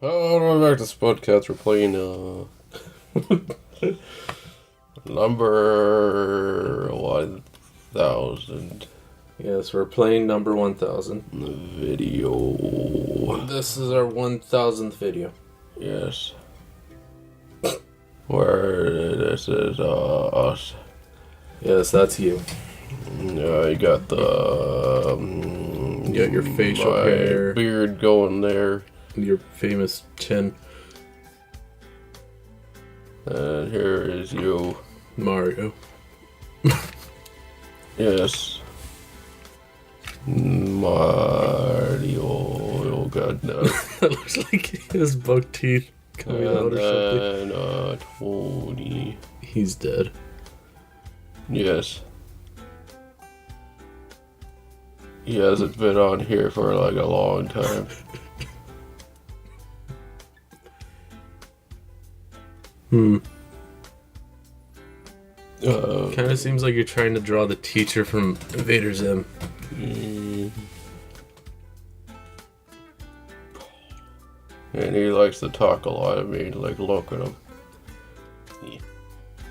Welcome back to Spudcats. We're playing number 1000 Yes, we're playing number 1000. video. This is our 1000th video. Yes. Where this is us. Yes, that's you. You got the You got your facial my hair, beard going there, your famous chin. and here is you. Mario. Yes. Mario. Oh god, no. That looks like his buck teeth coming out or something. And Tony. He's dead. Yes. He hasn't been on here for like a long time. Kind of seems like you're trying to draw the teacher from Invader Zim. And he likes to talk a lot. I mean, like, look at him.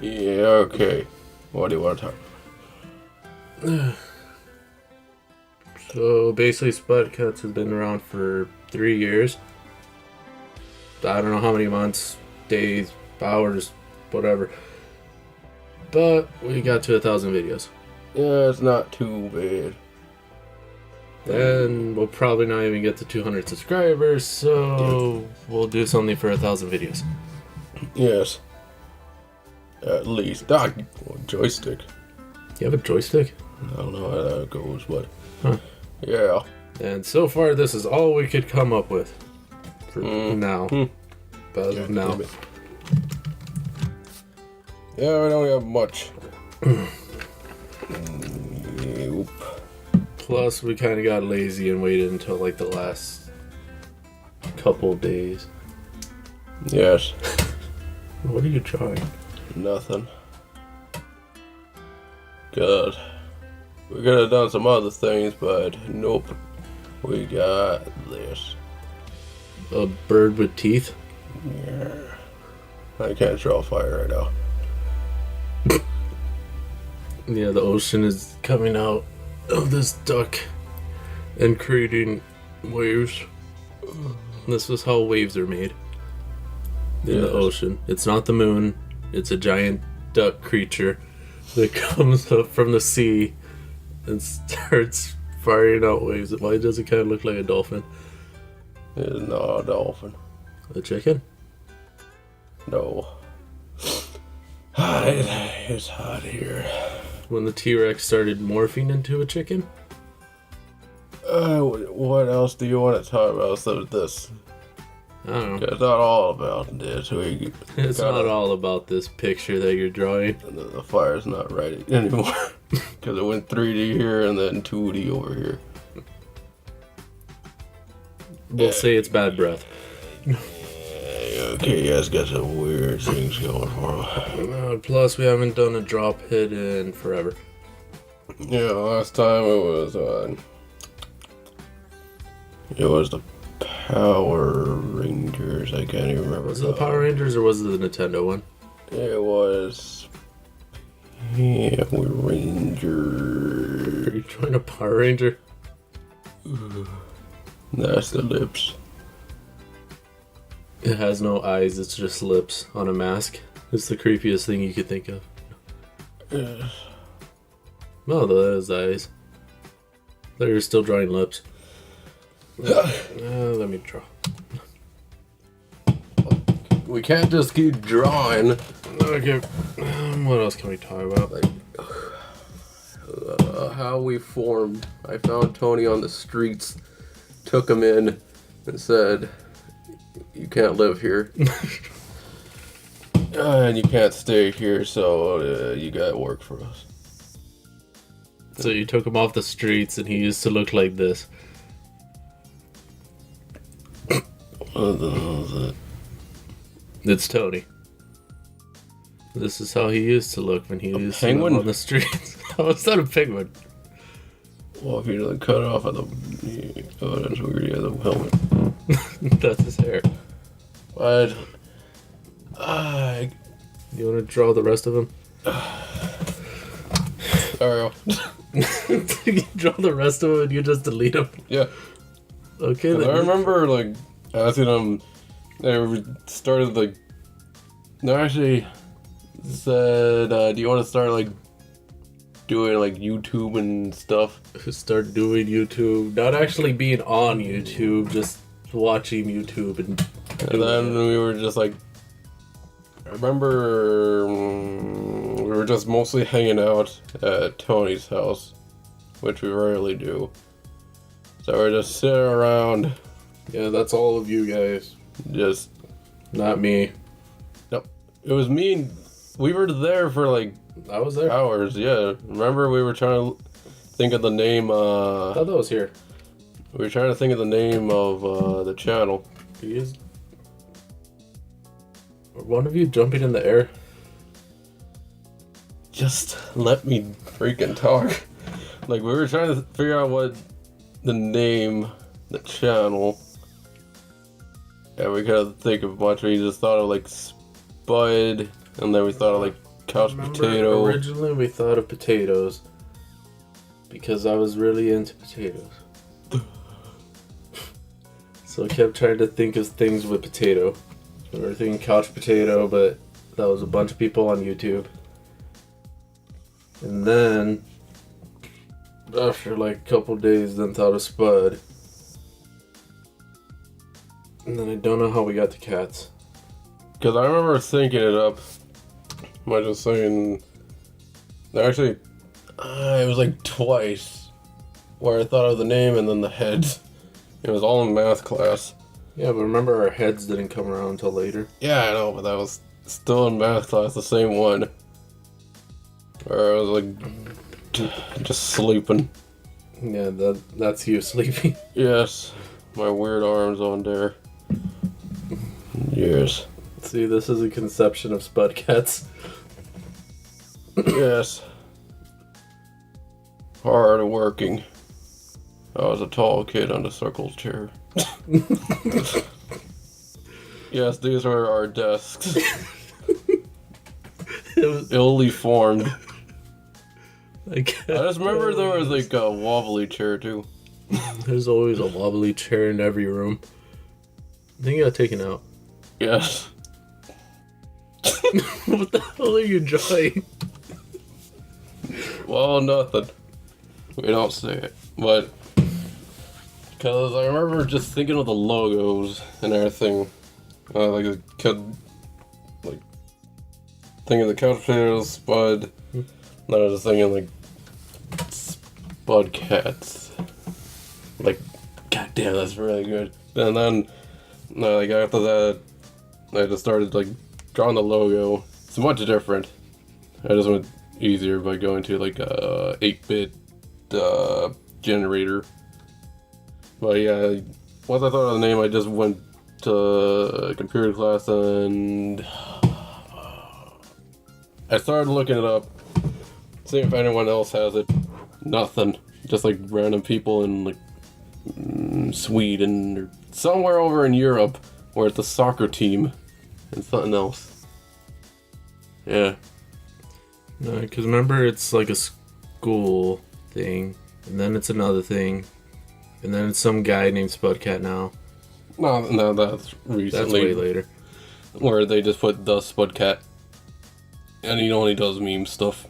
Yeah, okay. What do you want to talk about? So basically, Spudcats has been around for 3 years. I don't know how many months, days, hours, whatever. But we got to 1,000 videos. Yeah, it's not too bad. Then we'll probably not even get to 200 subscribers, so we'll do something for 1,000 videos. Yes. At least. Joystick. You have a joystick? I don't know how that goes, but... Huh. Yeah. And so far, this is all we could come up with. For now. But as of now. Damn it. Yeah, we don't have much. Nope. Plus, we kind of got lazy and waited until like the last couple days. Yes. What are you drawing? Nothing. Good. We could have done some other things, but nope. We got this. A bird with teeth? Yeah. I can't draw fire right now. Yeah, the ocean is coming out of this duck and creating waves. This is how waves are made in the ocean. It's not the moon. It's a giant duck creature that comes up from the sea and starts firing out waves. Why does it kind of look like a dolphin? It's not a dolphin. A chicken? No. It's hot here. When the T-Rex started morphing into a chicken? What else do you want to talk about instead of this? I don't know. It's not all about this. It's not all about this picture that you're drawing. The fire's not right anymore. Because it went 3D here and then 2D over here. We'll say it's bad breath. Okay, you guys got some weird things going for them. Plus, we haven't done a drop hit in forever. Yeah, last time it was the Power Rangers. I can't even remember. Was it the Power Rangers or was it the Nintendo one? It was Power Ranger. Are you trying a Power Ranger? That's the lips. It has no eyes, it's just lips on a mask. It's the creepiest thing you could think of. Yes. No, those eyes. They're still drawing lips. Let me draw. We can't just keep drawing. Okay, what else can we talk about? How we formed. I found Tony on the streets, took him in, and said, "You can't live here, and you can't stay here. So you got to work for us." So you took him off the streets and he used to look like this. What the hell is that? It's Tony. This is how he used to look when he used penguin? to live on the streets. How is that a penguin? Well, if you cut off of the... Oh, that's weird. He has a helmet. That's his hair. But You want to draw the rest of them? Alright. You draw the rest of them and you just delete them. Yeah. Okay. I Then remember like asking them. They started like. No, actually, said, "Do you want to start like doing like YouTube and stuff?" start doing YouTube, not actually being on YouTube, just watching YouTube and. And then we were just like, I remember we were just mostly hanging out at Tony's house, which we rarely do. So we're just sitting around, Yeah, that's all of you guys, just, not me. it was me and, we were there for like I was there. hours, yeah. Remember we were trying to think of the name, I thought that was here. we were trying to think of the name of the channel. Or one of you jumping in the air. Just let me freaking talk. Like, we were trying to figure out what the name, the channel, and we couldn't think of much. We just thought of like Spud, and then we thought of like Couch Potato. Originally, we thought of potatoes because I was really into potatoes. So I kept trying to think of things with potato. We were thinking Couch Potato, but that was a bunch of people on YouTube. And then, after like a couple days, then thought of Spud. And then I don't know how we got to cats. Because I remember thinking it up. Am I just saying? Actually, it was like twice where I thought of the name and then the heads. It was all in math class. Yeah, but remember our heads didn't come around until later. Yeah, I know, but that was still in math class, the same one. Where I was like, just sleeping. Yeah, that's you sleeping. Yes, my weird arms on there. Yes. See, this is a conception of Spud Cats. Yes. Hard working. I was a tall kid on the circle chair. Yes, these were our desks. It was Illy formed. like, I just remember there was like a wobbly chair too. there's always a wobbly chair in every room. I think it got taken out. Yes. What the hell are you drawing? Well, nothing. We don't say it. But, because I remember just thinking of the logos and everything. Like, thinking of the Couch Potatoes, Spud. Then I was just thinking, like, Spud Cats. Like, goddamn, that's really good. And then, like, after that, I just started, like, drawing the logo. It's much different. I just went easier by going to, like, a 8-bit generator. But yeah, once I thought of the name, I just went to computer class and I started looking it up, seeing if anyone else has it. Nothing. Just like random people in like Sweden or somewhere over in Europe where it's a soccer team and something else. Yeah. No, because remember, it's like a school thing, and then it's another thing, and then it's some guy named Spudcat now. No, that's recently. That's way later. Where they just put the Spudcat. And he only does meme stuff.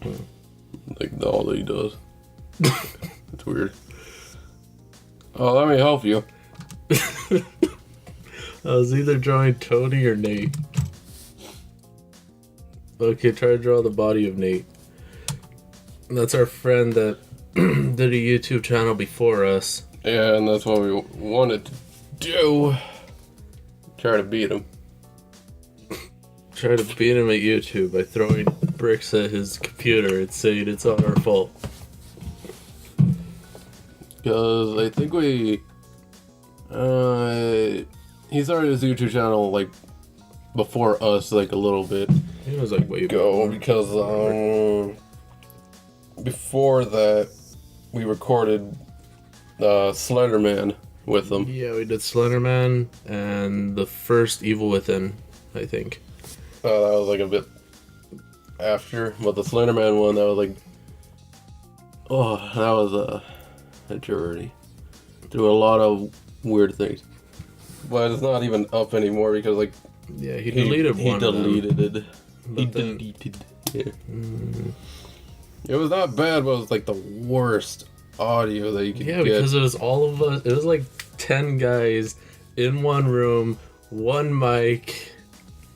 Like, all that he does. It's weird. Oh, let me help you. I was either drawing Tony or Nate. Okay, try to draw the body of Nate. That's our friend that did a YouTube channel before us. Yeah, and that's what we wanted to do. Try to beat him. Try to beat him at YouTube by throwing bricks at his computer and saying it's all our fault. Because I think we... he started his YouTube channel, like, before us, like, a little bit. He was like way Go, before. because, before that, we recorded, Slenderman with them. Yeah, we did Slenderman and the first Evil Within, I think. That was like a bit after, but the Slenderman one, that was like, oh, that was a journey through a lot of weird things. But it's not even up anymore because like Yeah, he deleted one. He deleted it. He But then- deleted. Yeah. It was not bad, but it was like the worst audio that you could Yeah, get. because it was all of us. It was like 10 guys in one room, one mic,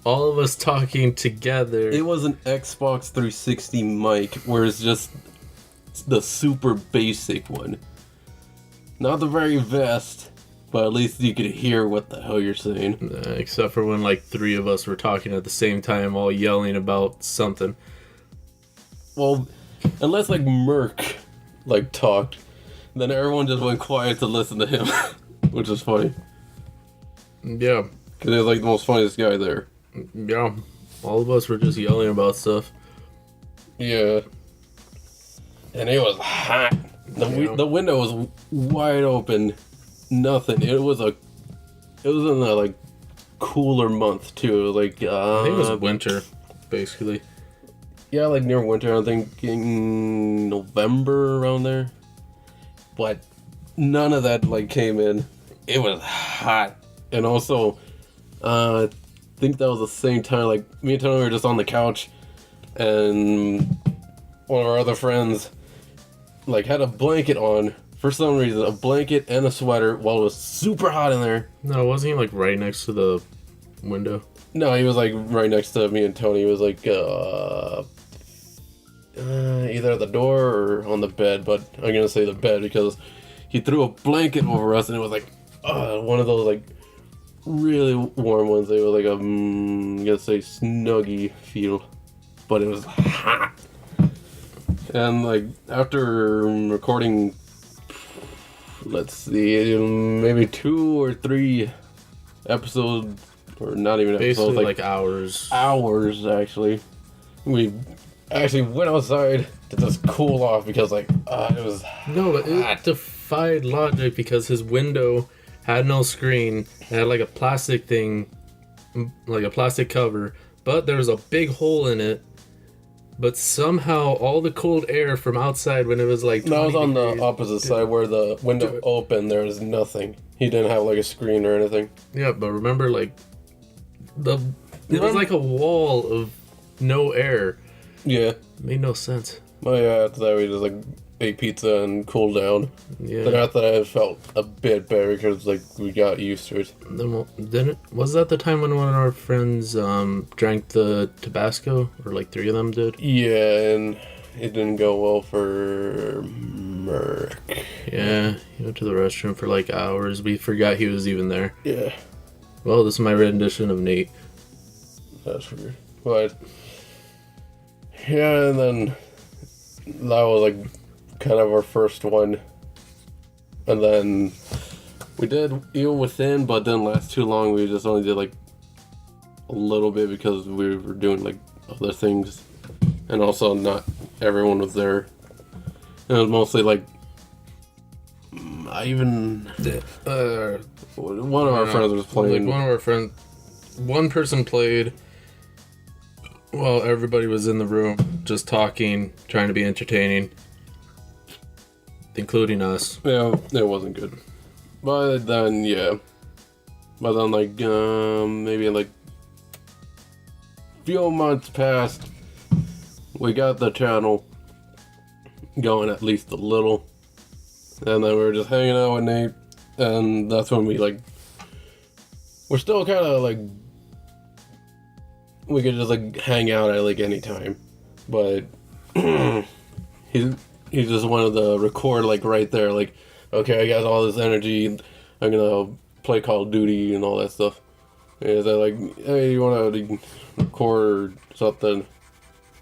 all of us talking together. It was an Xbox 360 mic, where it's just the super basic one. Not the very best, but at least you could hear what the hell you're saying. Except for when like 3 of us were talking at the same time, all yelling about something. Well, unless like Merc like talked, then everyone just went quiet to listen to him, which is funny Yeah, because he was like the most funniest guy there. yeah. All of us were just yelling about stuff. Yeah, and it was hot. The window was wide open. Nothing. It was in a like cooler month too. It was like I think it was winter, basically. yeah, like near winter. I'm thinking November around there. But none of that like came in. It was hot, and also, I think that was the same time. Like me and Tony were just on the couch, and one of our other friends like had a blanket on for some reason, a blanket and a sweater while it was super hot in there. No, wasn't he like right next to the window? No, he was like right next to me and Tony. He was like either at the door or on the bed, but I'm gonna say the bed because he threw a blanket over us and it was like one of those like really warm ones. It was like I'm gonna say snuggy feel, but it was hot. And like after recording, let's see, maybe 2 or 3 episodes, or not even Basically, episodes, like hours. hours actually. We actually went outside to just cool off because like it was No, but it defied logic because his window had no screen. It had like a plastic thing, like a plastic cover, but there was a big hole in it. But somehow all the cold air from outside when it was like 20 no, I was on degrees, the opposite side where the window opened. There was nothing. He didn't have like a screen or anything. Yeah, but remember like it was like a wall of no air. Yeah. Made no sense. Oh yeah, after that we just like ate pizza and cooled down. Yeah. Then after that it felt a bit better because like we got used to it. Then was that the time when one of our friends drank the Tabasco, or like 3 of them did? Yeah, and it didn't go well for Merc. Yeah, he went to the restroom for like hours. We forgot he was even there. Yeah, Well, this is my rendition of Nate. that's weird. But yeah, and then that was like kind of our first one. And then we did Evil Within, but didn't last too long. We just only did like a little bit because we were doing like other things. And also not everyone was there. It was mostly like I even one of our friends was playing. Like one of our friends, one person played while everybody was in the room, just talking, trying to be entertaining, including us. Yeah, it wasn't good. But then, yeah. But then, like, maybe like few months passed. We got the channel going at least a little. And then we were just hanging out with Nate. And that's when we, like, we're still kind of, like, we could just, like, hang out at, like, any time. But he just wanted to record, like, right there. Like, okay, I got all this energy. I'm gonna play Call of Duty and all that stuff. And they're like, hey, you wanna like, record something?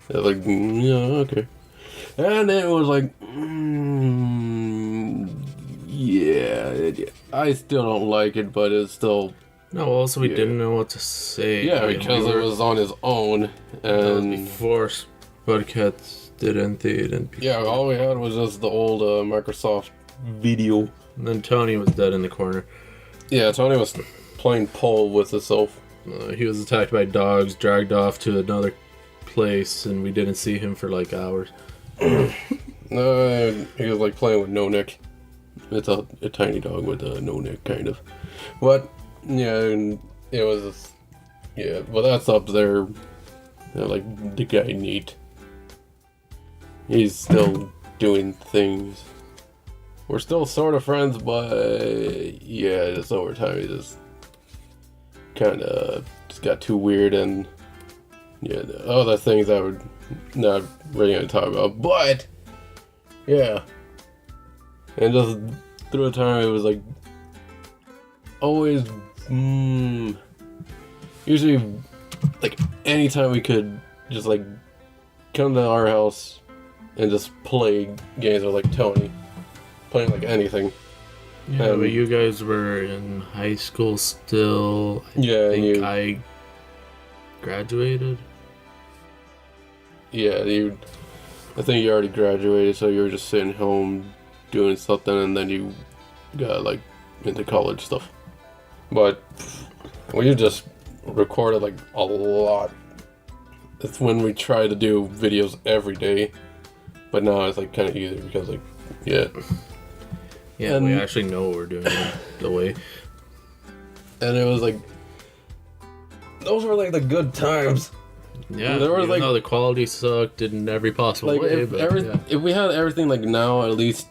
They're like, yeah, okay. And it was like, yeah, I still don't like it, but it's still... No, also we didn't know what to say. Yeah, I mean, because it was on his own, that was and... before Spudcats did anything. Yeah, all we had was just the old Microsoft video And then Tony was dead in the corner. Yeah, Tony was playing pole with himself. He was attacked by dogs, dragged off to another place, and we didn't see him for like hours. No, he was like playing with No Neck. It's a tiny dog with a no neck, kind of. But yeah, and it was but that's up there. You know, like the guy Neat. He's still doing things. We're still sort of friends, but yeah, just over time he just kind of just got too weird, and yeah, the other things I would not really gonna talk about, but yeah, and just through the time it was like always usually like anytime we could just like come to our house and just play games with like Tony, playing like anything. Yeah, but you guys were in high school still. I graduated. Yeah, I think you already graduated, so you were just sitting home doing something, and then you got like into college stuff. But we just recorded like a lot. It's when we try to do videos every day, but now it's like kind of easier because like Yeah, and we actually know what we're doing the way. And it was like, those were like the good times. Yeah, there was like the quality sucked in every possible like way. If we had everything like now, at least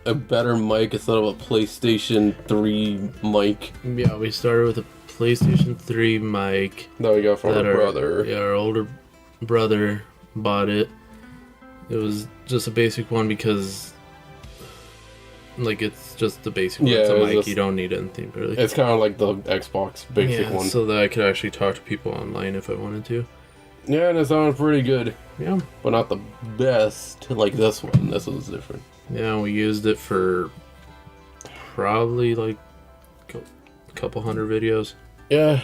a better mic instead of a PlayStation 3 mic. Yeah, we started with a PlayStation 3 mic that we got from our brother. Yeah, our older brother bought it. It was just a basic one because, like, it's just the basic one. It's a mic, you don't need anything really. It's kind of like the Xbox basic one. So that I could actually talk to people online if I wanted to. Yeah, and it sounded pretty good. Yeah. But not the best like this one. This one's different. Yeah, we used it for probably like a couple hundred videos. Yeah.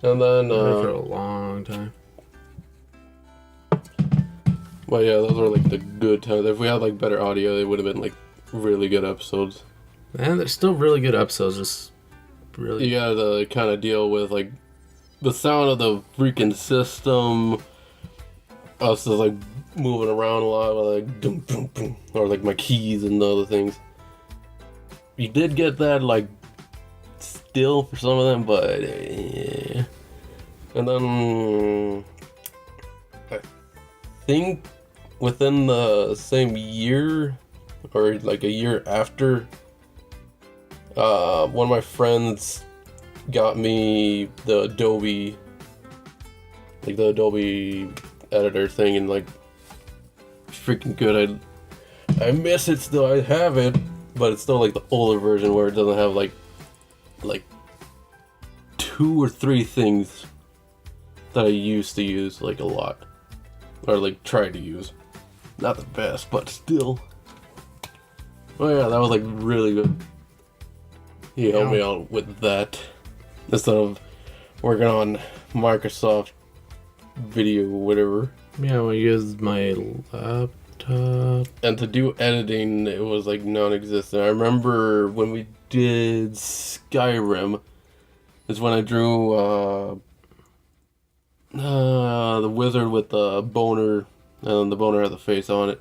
And then for a long time. Well, yeah, those were like the good times. If we had like better audio, they would have been like really good episodes. And they're still really good episodes, just really. You gotta kind of deal with like the sound of the freaking system. Us just like moving around a lot, with like dum, dum, dum, or like my keys and the other things. You did get that like still for some of them, but yeah. And then I think within the same year or like a year after, one of my friends got me the Adobe editor thing, and like freaking good. I miss it still. I have it, but it's still like the older version where it doesn't have like 2 or 3 things that I used to use like a lot, or like try to use. Not the best, but still. Oh yeah, that was like really good. He helped me out with that instead of working on Microsoft Video, whatever. Yeah, we used my laptop. And to do editing, it was like non-existent. I remember when we did Skyrim, is when I drew the wizard with the boner, and the boner had the face on it,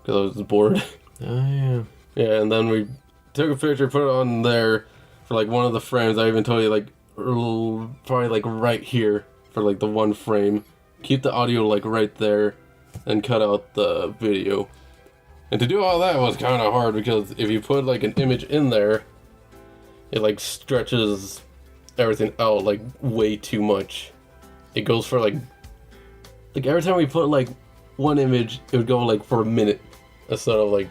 because I was bored. Oh, yeah. Yeah, and then we took a picture, put it on there for like one of the frames. I even told you like probably like right here for like the one frame. Keep the audio like right there and cut out the video. And to do all that was kind of hard because if you put like an image in there, it like stretches everything out like way too much. It goes for like every time we put like one image, it would go like for a minute instead of like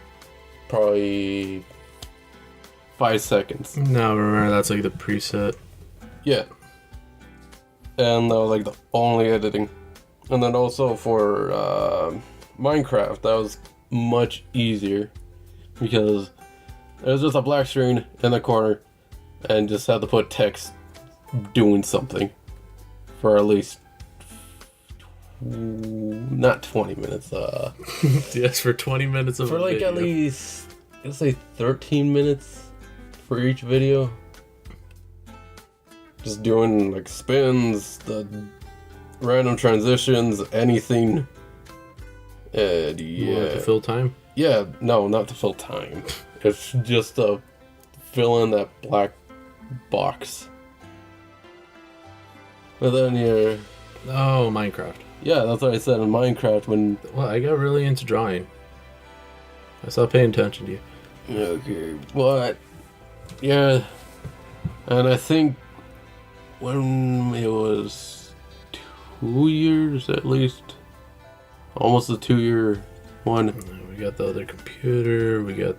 probably 5 seconds. No, remember that's like the preset. Yeah. And that was like the only editing. And then also for Minecraft, that was much easier because it was just a black screen in the corner and just had to put text doing something for at least not 20 minutes. Yes, for 20 minutes of for like video. At least, let's say 13 minutes for each video. Just doing like spins, the random transitions, anything. And You want it to fill time? Yeah, no, not to fill time. It's just to fill in that black box. And then you're... Oh, Minecraft. Yeah, that's what I said in Minecraft when... Well, I got really into drawing. I stopped paying attention to you. Okay, but... Yeah. And I think when it was 2 years at least, almost a 2-year one, We got the other computer, we got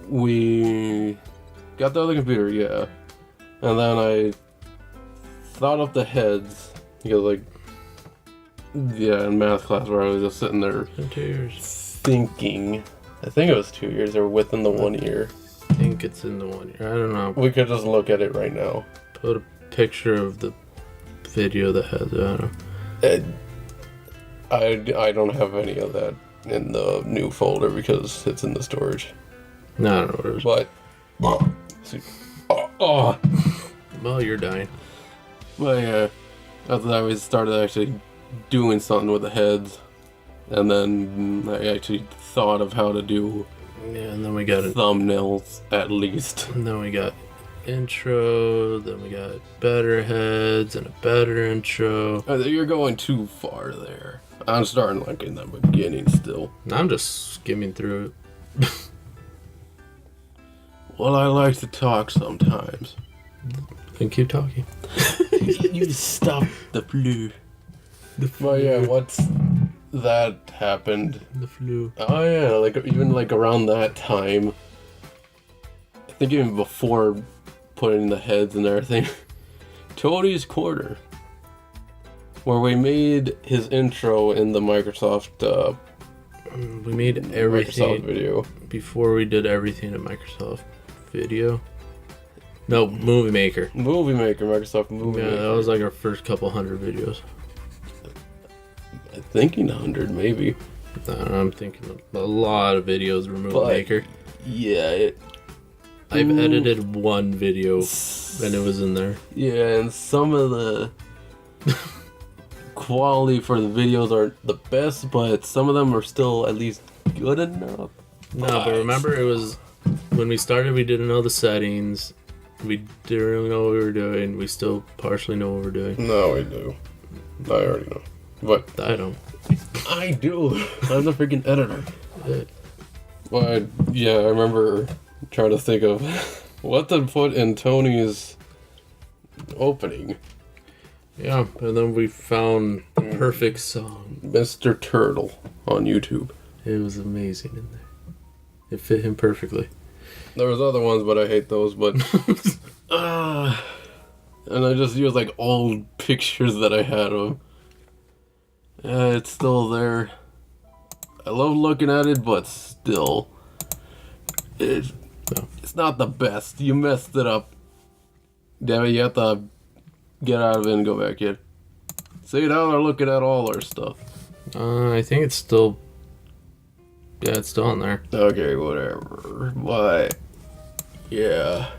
we got the other computer, yeah. And then I thought of the heads, because like, yeah, in math class where I was just sitting there 2 years. thinking, I think it was 2 years or within the 1 year. I think it's in the 1 year. I don't know. We could just look at it right now. Put a picture of the video that has it. I don't know. I don't have any of that in the new folder because it's in the storage. No, I don't know what it was. But, see, oh. Well, you're dying. Well, yeah, after that we started actually doing something with the heads, and then I actually thought of how to do Yeah, and then we got it. thumbnails at least. And then we got intro, then we got better heads and a better intro. You're going too far there. I'm starting like in the beginning still. I'm just skimming through it. Well, I like to talk sometimes. And keep talking. You stop the flu. Well, yeah, once that happened, The flu. oh yeah, like even like around that time, I think even before putting the heads and everything, Tony's Corner, where we made his intro in the Microsoft We made Microsoft everything video. before we did everything in Microsoft Video. No, Movie Maker. Movie Maker, Microsoft Movie Yeah, Maker. that was like our first couple hundred videos. I'm thinking 100 maybe. I'm thinking a lot of videos were Movie But- Maker. Yeah, I've Ooh. edited one video and it was in there. yeah, and some of the quality for the videos aren't the best, but some of them are still at least good enough. No, but remember it was when we started, we didn't know the settings. We didn't really know what we were doing. We still partially know what we're doing. No, I do. I already know. But I don't. I do. I'm the freaking editor. Uh, But yeah, I remember trying to think of what to put in Tony's opening. Yeah, and then we found the perfect song. Mr. Turtle on YouTube. It was amazing in there. It fit him perfectly. There was other ones, but I hate those. But and I just used like old pictures that I had of him. It's still there. I love looking at it, but still, it's not the best. You messed it up. Damn it! You have to get out of it and go back in. See, now they're looking at all our stuff. I think it's still. Yeah, it's still on there. Okay, whatever. But yeah.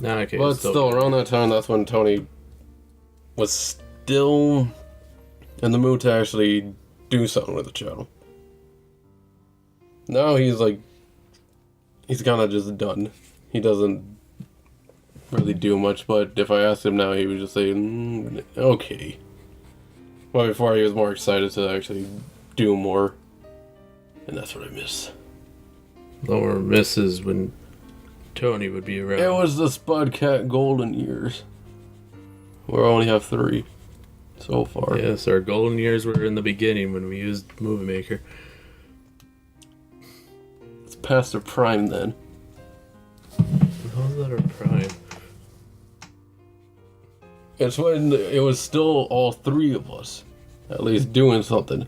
Nah, okay. But it's still, around that time, that's when Tony was still in the mood to actually do something with the channel. Now he's like, he's kind of just done. He doesn't really do much, but if I asked him now, he would just say, okay. Well, before he was more excited to actually do more. And that's what I miss. Lower misses when Tony would be around. It was the Spudcat golden years. We only have 3 so far. Yes, our golden years were in the beginning when we used Movie Maker. It's past their prime then. How's that our prime? It's when it was still all 3 of us, at least doing something.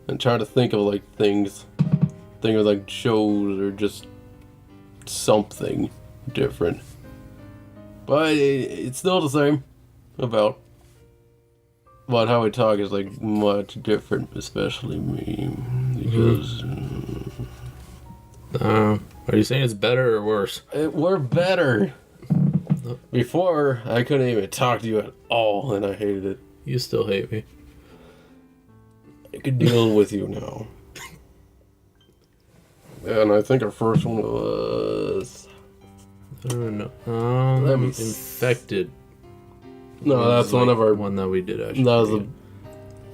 And trying to think of like things. Think of like shows or just something different. But it's still the same. About. But how we talk is like much different, especially me. Because. Are you saying it's better or worse? We're better. Before, I couldn't even talk to you at all, and I hated it. You still hate me. I could deal with you now. And I think our first one was... I don't know. Let me Infected. No, was that's one of our... one that we did actually. That was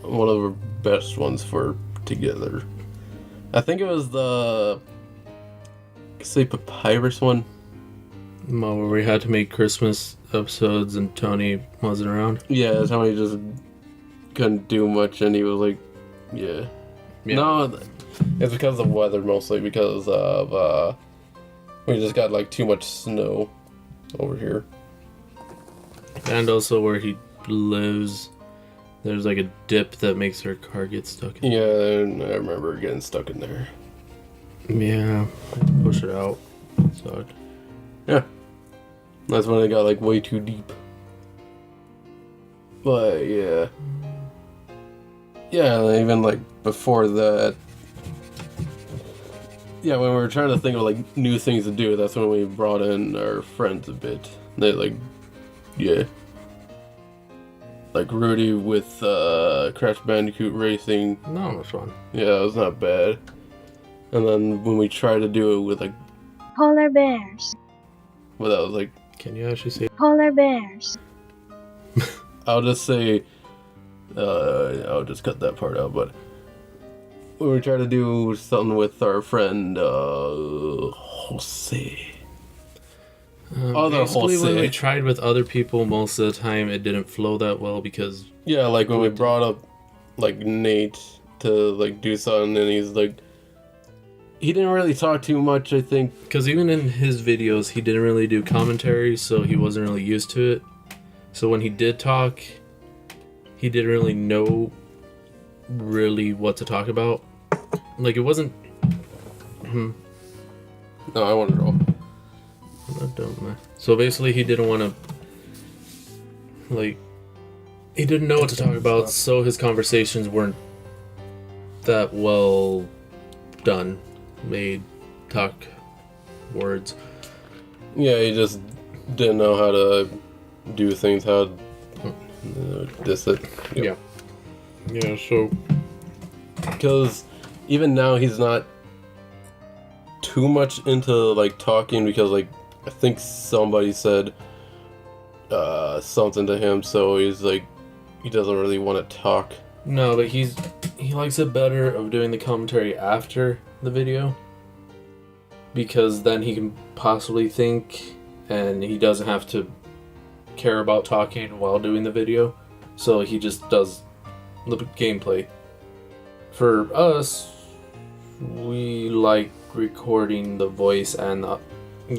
one of our best ones for together. I think it was the... say Papyrus one. Where we had to make Christmas episodes and Tony wasn't around. Yeah, Tony just couldn't do much, and he was like, yeah. No, it's because of weather mostly, because of, we just got, like, too much snow over here. And also where he lives, there's, like, a dip that makes our car get stuck in. Yeah, and I remember getting stuck in there. Yeah, I had to push it out. It sucked. Yeah. That's when it got, like, way too deep. But, yeah. Yeah, and even, like, before that... Yeah, when we were trying to think of, like, new things to do, that's when we brought in our friends a bit. They, like... Yeah. Like, Rudy with, Crash Bandicoot Racing. No, it was fun. Yeah, it was not bad. And then when we tried to do it with, like... Polar bears. Well, that was, like... Can you actually say Polar bears. I'll just say, I'll just cut that part out, but we were trying to do something with our friend, Jose. Other basically, Jose. when we tried with other people, most of the time it didn't flow that well because... Yeah, like when we brought up, like, Nate to, like, do something, and he's like... He didn't really talk too much, I think. Because even in his videos, he didn't really do commentary, so he wasn't really used to it. So when he did talk, he didn't really know really what to talk about. Like, it wasn't... No, I want it all. So basically, he didn't want to... Like... He didn't know what to talk about, so his conversations weren't that well done. Made talk words. Yeah, he just didn't know how to do things, how this it. Yep. Yeah, so... Because even now he's not too much into, like, talking, because, like, I think somebody said something to him, so he's like, he doesn't really want to talk. No, but he likes it better of doing the commentary after the video, because then he can possibly think, and he doesn't have to care about talking while doing the video, so he just does the gameplay. For us, we like recording the voice and the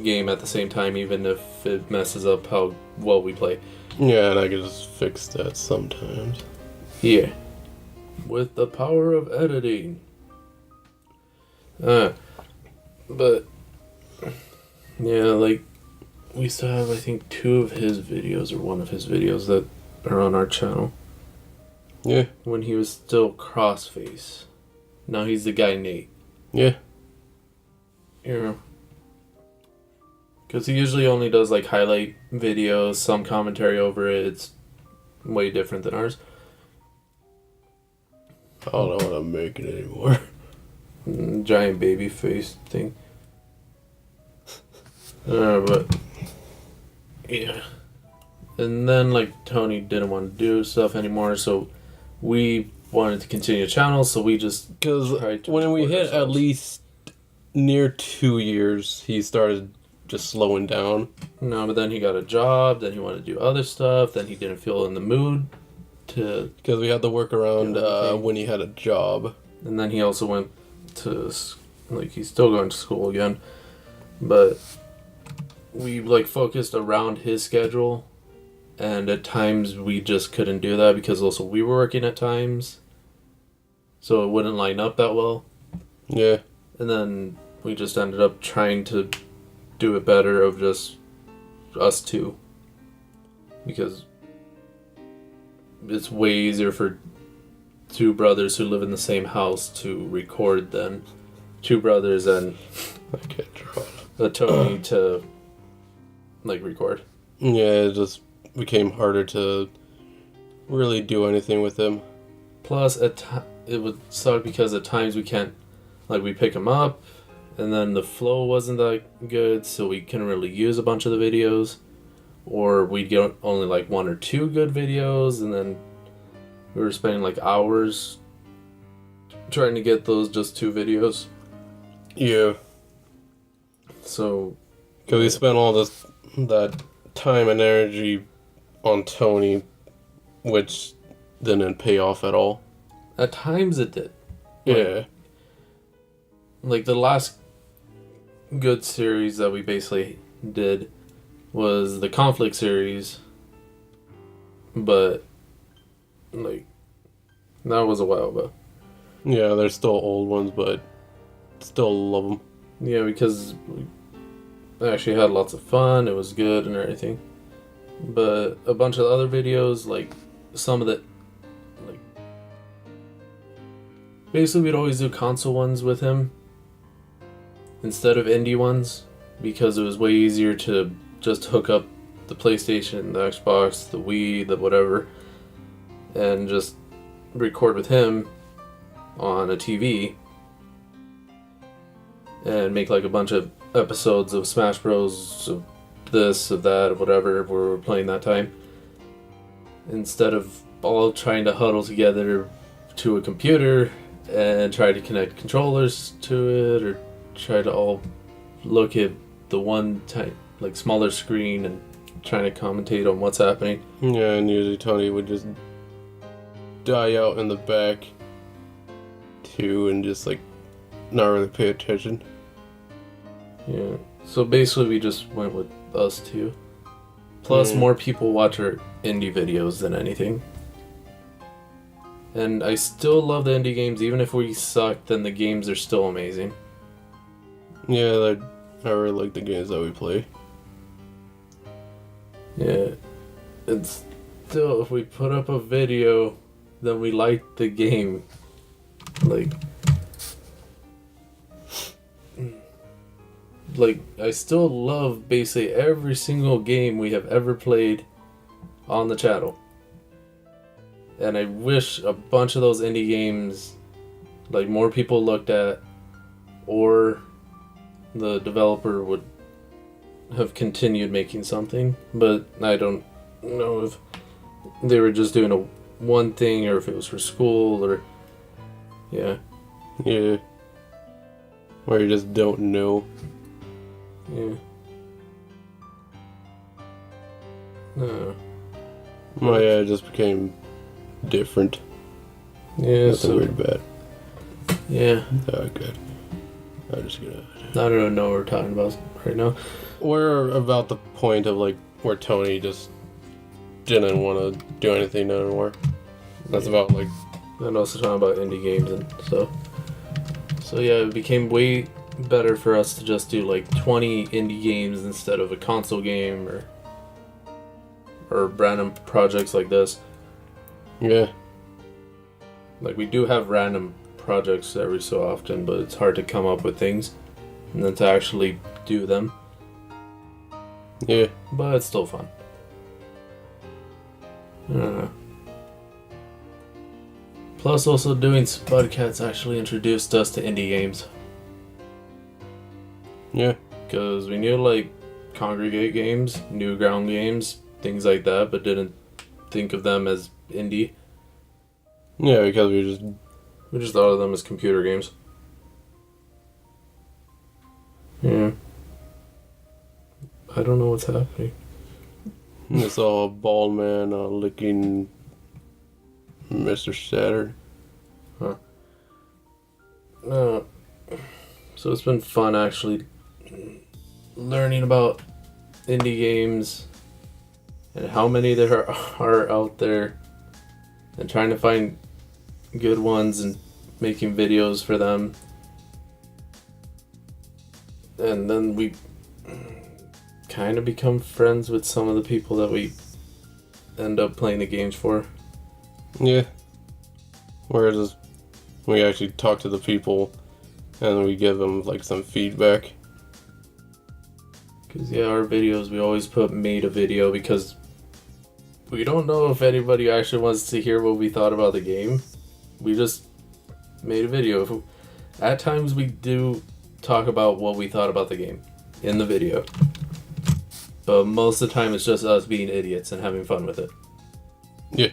game at the same time, even if it messes up how well we play. Yeah, and I can just fix that sometimes. Yeah. With the power of editing. But yeah, like, we still have, I think, 2 of his videos, or 1 of his videos that are on our channel. Yeah. When he was still Crossface. Now he's the guy Nate. Yeah. Yeah. Because he usually only does, like, highlight videos, some commentary over it. It's way different than ours. I don't know what I'm making anymore. Giant baby face thing. But yeah. And then, like, Tony didn't want to do stuff anymore, so we wanted to continue the channel, so we just... Because when we hit at least near 2 years, he started just slowing down. No, but then he got a job, then he wanted to do other stuff, then he didn't feel in the mood to... Because we had to work around when he had a job. And then he also went to... Like, he's still going to school again. But we, like, focused around his schedule. And at times we just couldn't do that because also we were working at times. So it wouldn't line up that well. Yeah. And then we just ended up trying to do it better of just us 2. Because it's way easier for 2 brothers who live in the same house to record than two brothers and I can't draw. a Tony to like record. Yeah, it just became harder to really do anything with him. Plus, it would suck because at times we can't, like, we pick them up, and then the flow wasn't that good, so we couldn't really use a bunch of the videos, or we'd get only like 1 or 2 good videos, and then we were spending like hours trying to get those just 2 videos. Yeah. So, because we spent all that time and energy on Tony, which didn't pay off at all. at times it did. Yeah. Like the last good series that we basically did was the Conflict series, but like that was a while ago. Yeah, they're still old ones, but still love them. Yeah, because we actually had lots of fun. It was good and everything. But a bunch of other videos, like some of the, like basically we'd always do console ones with him instead of indie ones because it was way easier to just hook up the PlayStation, the Xbox, the Wii, the whatever, and just record with him on a TV and make like a bunch of episodes of Smash Bros, of this, of that, of whatever we were playing that time, instead of all trying to huddle together to a computer and try to connect controllers to it, or try to all look at the one like smaller screen and trying to commentate on what's happening. Yeah, and usually Tony would just die out in the back too and just like not really pay attention. Yeah. So basically we just went with us two. Plus more people watch our indie videos than anything. And I still love the indie games. Even if we suck, then the games are still amazing. Yeah, I really like the games that we play. Yeah. It's still, if we put up a video, then we like the game. Like, I still love basically every single game we have ever played on the channel. And I wish a bunch of those indie games, like, more people looked at, or the developer would have continued making something. But I don't know if they were just doing one thing, or if it was for school, or... Yeah. Yeah. Or you just don't know. Yeah. No. Oh yeah, it just became different. Yeah, Nothing so... weird bad. Yeah. Oh, good. I'm just gonna... I don't know what we're talking about right now. We're about the point of like where Tony just didn't want to do anything anymore. That's about like... And also talking about indie games and stuff. So yeah, it became way better for us to just do like 20 indie games instead of a console game or random projects like this. Yeah. Like we do have random projects every so often, but it's hard to come up with things and then to actually do them. Yeah. But it's still fun. I don't know. Plus also doing Spudcats actually introduced us to indie games. Yeah. Because we knew like Congregate games, Newground games, things like that, but didn't think of them as indie. Yeah, because We just thought of them as computer games. Yeah. I don't know what's happening. I saw a bald man licking Mr. Saturn. Huh. So it's been fun actually learning about indie games and how many there are out there and trying to find good ones and making videos for them. And then we kind of become friends with some of the people that we end up playing the games for. Yeah. Whereas we actually talk to the people and we give them like some feedback. Because, yeah, our videos, we always put made a video because we don't know if anybody actually wants to hear what we thought about the game. We just made a video. At times we do talk about what we thought about the game in the video. But most of the time it's just us being idiots and having fun with it. Yeah.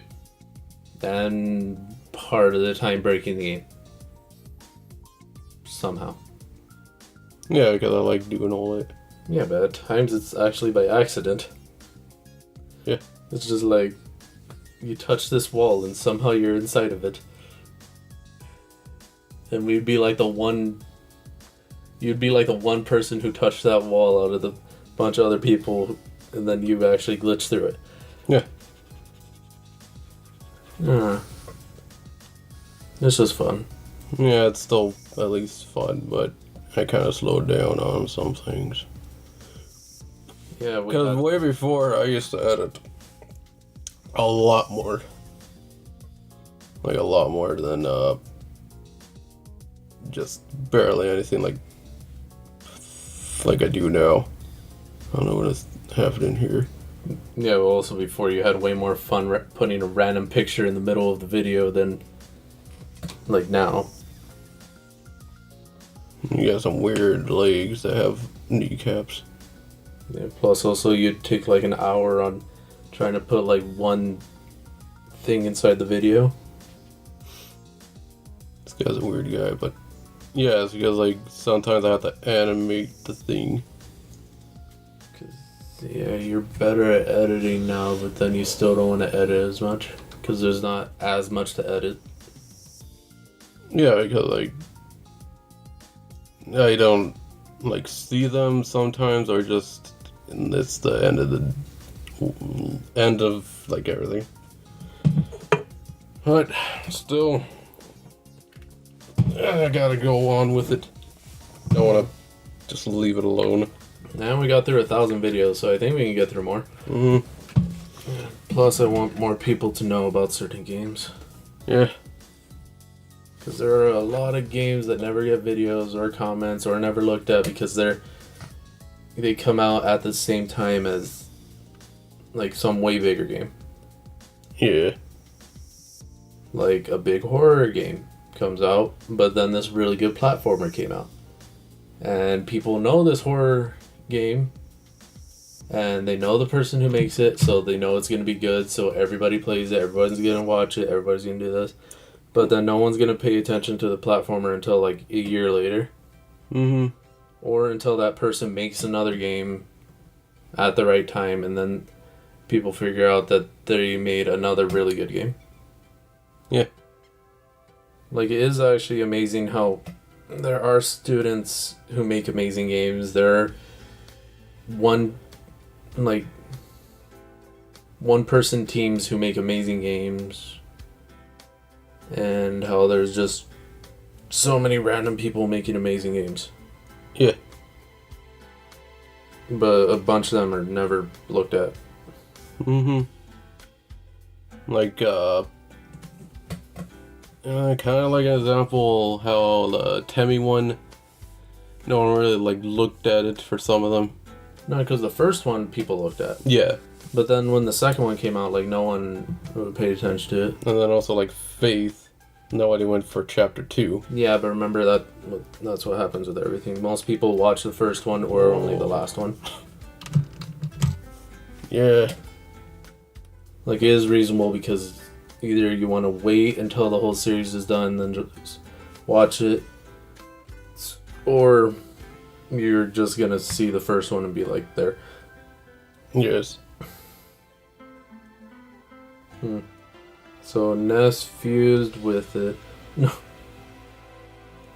And part of the time breaking the game. Somehow. Yeah, because I like doing all that. Yeah, but at times it's actually by accident. Yeah. It's just like, you touch this wall and somehow you're inside of it. And we'd be like the one... You'd be like the one person who touched that wall out of the bunch of other people, and then you actually glitch through it. Yeah. It's just fun. Yeah, it's still at least fun, but I kind of slowed down on some things. Yeah, Because way before, I used to edit a lot more. Like, a lot more than, just barely anything like I do now. I don't know what is happening here. Yeah, well, also before you had way more fun putting a random picture in the middle of the video than, like, now. You got some weird legs that have kneecaps. Yeah, plus also you'd take like an hour on trying to put like one thing inside the video. This guy's a weird guy, but yeah, it's because like sometimes I have to animate the thing. Yeah, you're better at editing now, but then you still don't want to edit as much because there's not as much to edit. Yeah, because like I don't like see them sometimes, or just it's the end of like everything. But still, I gotta go on with it. Don't want to just leave it alone. Now we got through 1,000 videos, so I think we can get through more. Mm-hmm. Plus, I want more people to know about certain games. Yeah. Because there are a lot of games that never get videos or comments or never looked at because they come out at the same time as like some way bigger game. Yeah. Like a big horror game comes out, but then this really good platformer came out. And people know this horror game, and they know the person who makes it, so they know it's going to be good, so everybody plays it, everybody's going to watch it, everybody's going to do this. But then no one's going to pay attention to the platformer until like a year later. Mm-hmm. Or until that person makes another game at the right time, and then people figure out that they made another really good game. Yeah. Like, it is actually amazing how there are students who make amazing games. There are one-person teams who make amazing games. And how there's just so many random people making amazing games. Yeah. But a bunch of them are never looked at. Mm-hmm. Like, kind of like an example how the Temmie one, no one really, like, looked at it for some of them. No, because the first one people looked at. Yeah. But then when the second one came out, like, no one really paid attention to it. And then also, like, Faith, nobody went for Chapter 2. Yeah, but remember that's what happens with everything. Most people watch the first one or only the last one. Yeah. Like, it is reasonable because either you want to wait until the whole series is done, then just watch it, or you're just gonna see the first one and be like, there. Yes. So Ness fused with it. No.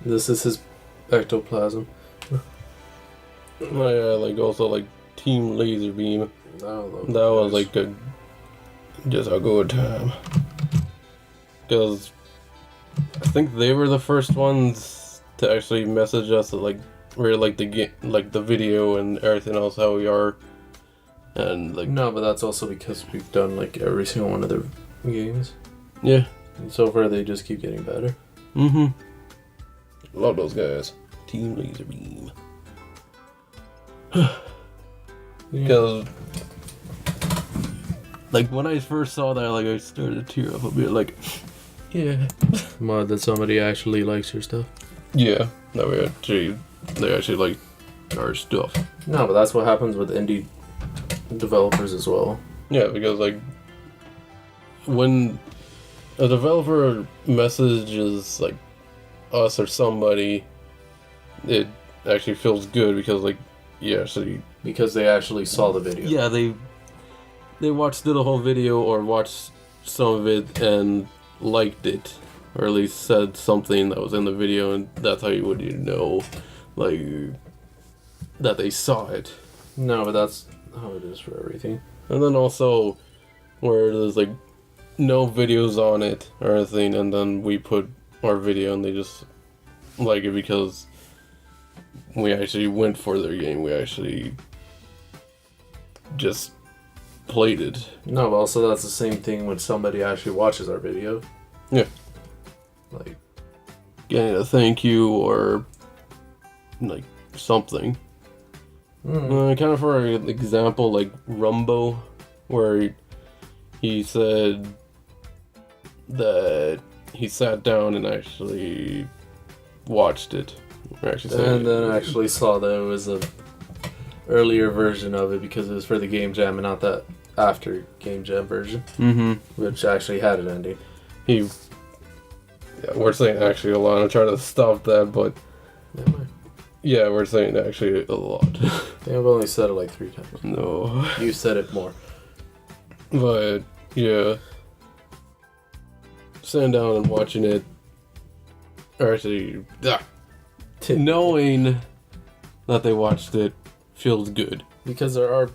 This is his ectoplasm. Oh, yeah, like, also, like, Team Laser Beam. I don't know. That was, like, just a good time. Because I think they were the first ones to actually message us that, like, really like the video and everything else, how we are. And, like... No, but that's also because we've done, like, every single one of their games. Yeah. And so far, they just keep getting better. Mm-hmm. Love those guys. Team Laserbeam. Because, like, when I first saw that, like, I started to tear up a bit. Like, yeah. Mod that somebody actually likes your stuff. Yeah. No, they actually like our stuff. No, but that's what happens with indie developers as well. Yeah, because, like, when a developer messages, like, us or somebody, it actually feels good because, like, yeah, so Because they actually saw the video. yeah, they watched the whole video or watched some of it and liked it, or at least said something that was in the video, and that's how you would know, like, that they saw it. No, but that's how it is for everything. And then also, where there's, like, no videos on it or anything, and then we put our video and they just like it because we actually went for their game. We actually just played it. No, but also that's the same thing when somebody actually watches our video. Yeah. Like, Getting a thank you or, like, something. Kind of for an example, like Rumbo, where he said that he sat down and actually watched it. and then I actually saw that it was a earlier version of it because it was for the Game Jam and not that after Game Jam version, which actually had an ending. Yeah, we're saying actually a lot. I'm trying to stop that, but yeah, we're saying actually a lot. I think I've only said it like 3 times. No. You said it more. But, yeah. Sitting down and watching it, or actually, knowing that they watched it feels good. Because there are...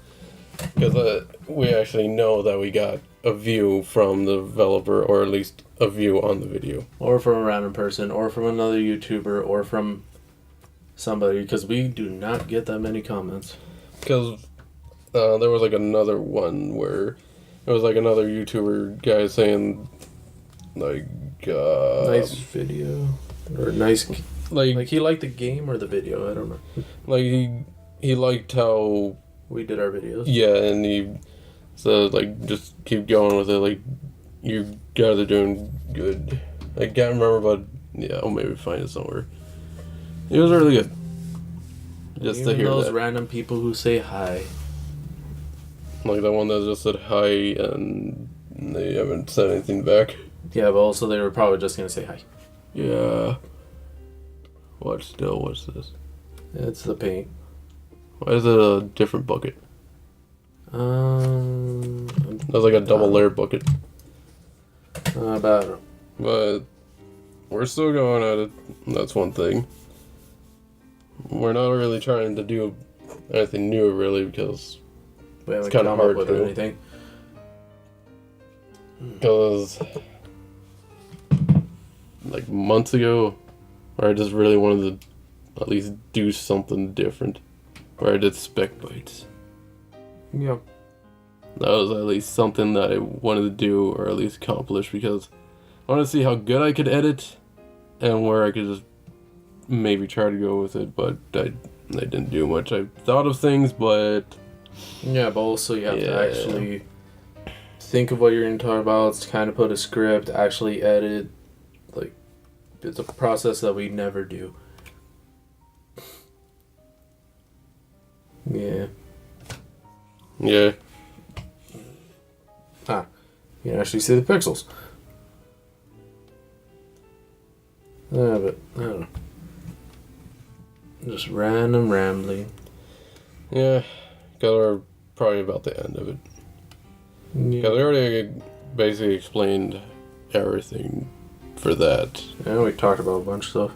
Because we actually know that we got a view from the developer, or at least a view on the video. Or from a random person, or from another YouTuber, or from somebody, because we do not get that many comments. Because there was like another one where it was like another YouTuber guy saying, like, nice video. Or nice... like he liked the game or the video, I don't know. Like, he liked how we did our videos. Yeah, and he said, like, just keep going with it. Like, you guys are doing good. I can't remember, but yeah, I'll maybe find it somewhere. It was really good. Just Even to hear those that. random people who say hi. Like the one that just said hi and they haven't said anything back. Yeah, but also they were probably just gonna say hi. Yeah. What's this? It's the paint. Why is it a different bucket? That's like a double layer bucket. About it. But we're still going at it. That's one thing. We're not really trying to do anything new, really, because We haven't kinda come hard up with to. anything. Because like months ago, where I just really wanted to at least do something different, where I did spec bites. Yeah. That was at least something that I wanted to do, or at least accomplish, because I wanted to see how good I could edit, and where I could just maybe try to go with it, but I didn't do much. I thought of things, but Yeah, but also you have Yeah. to actually think of what you're going to talk about, kind of put a script, actually edit. Like, it's a process that we never do. Yeah. yeah. You can actually see the pixels. Yeah, but, I don't know. Just random rambling. Yeah, because we're probably about the end of it. Because we already basically explained everything for that. Yeah, we talked about a bunch of stuff.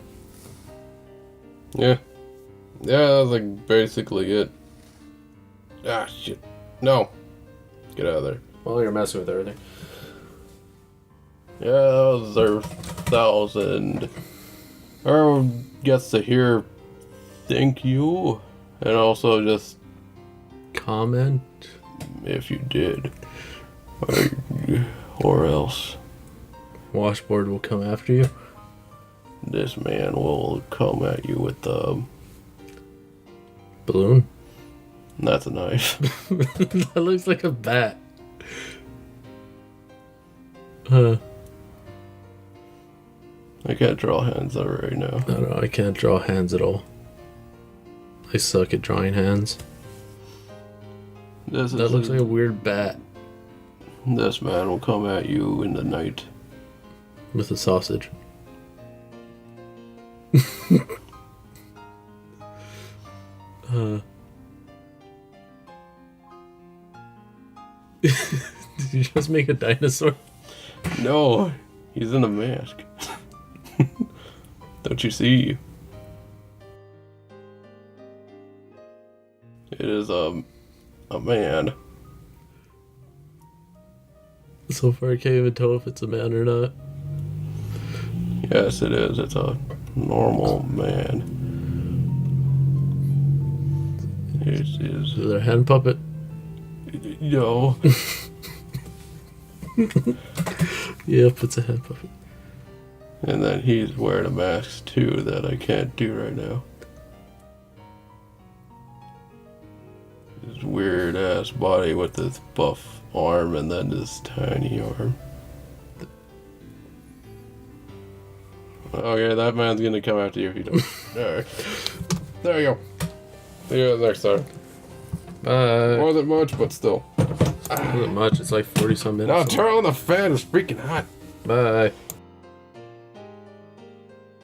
Yeah. Yeah, that was like basically it. Ah, shit. No. Get out of there. Well, you're messing with everything. Yeah, that was our 1,000. Everyone gets to hear thank you. And also just Comment. if you did. Or else. Washboard will come after you. this man will come at you with Balloon? that's a knife. That looks like a bat. Huh. I can't draw hands though right now. No, I can't draw hands at all. I suck at drawing hands. This That looks like a weird bat This man will come at you in the night. with a sausage. Did you just make a dinosaur? No, he's in a mask. Don't you see? It is a man. So far, I can't even tell if it's a man or not. Yes, it is. It's a normal man. It is. Is it a hand puppet? No. Yep, it's a hand puppet. And then he's wearing a mask too that I can't do right now. His weird ass body with this buff arm and then this tiny arm. Okay, that man's gonna come after you if you don't. Alright. There you go. See you next time. Bye. Wasn't much, but still. Not much, it's like 40 some minutes. Now turn on the fan, it's freaking hot. Bye.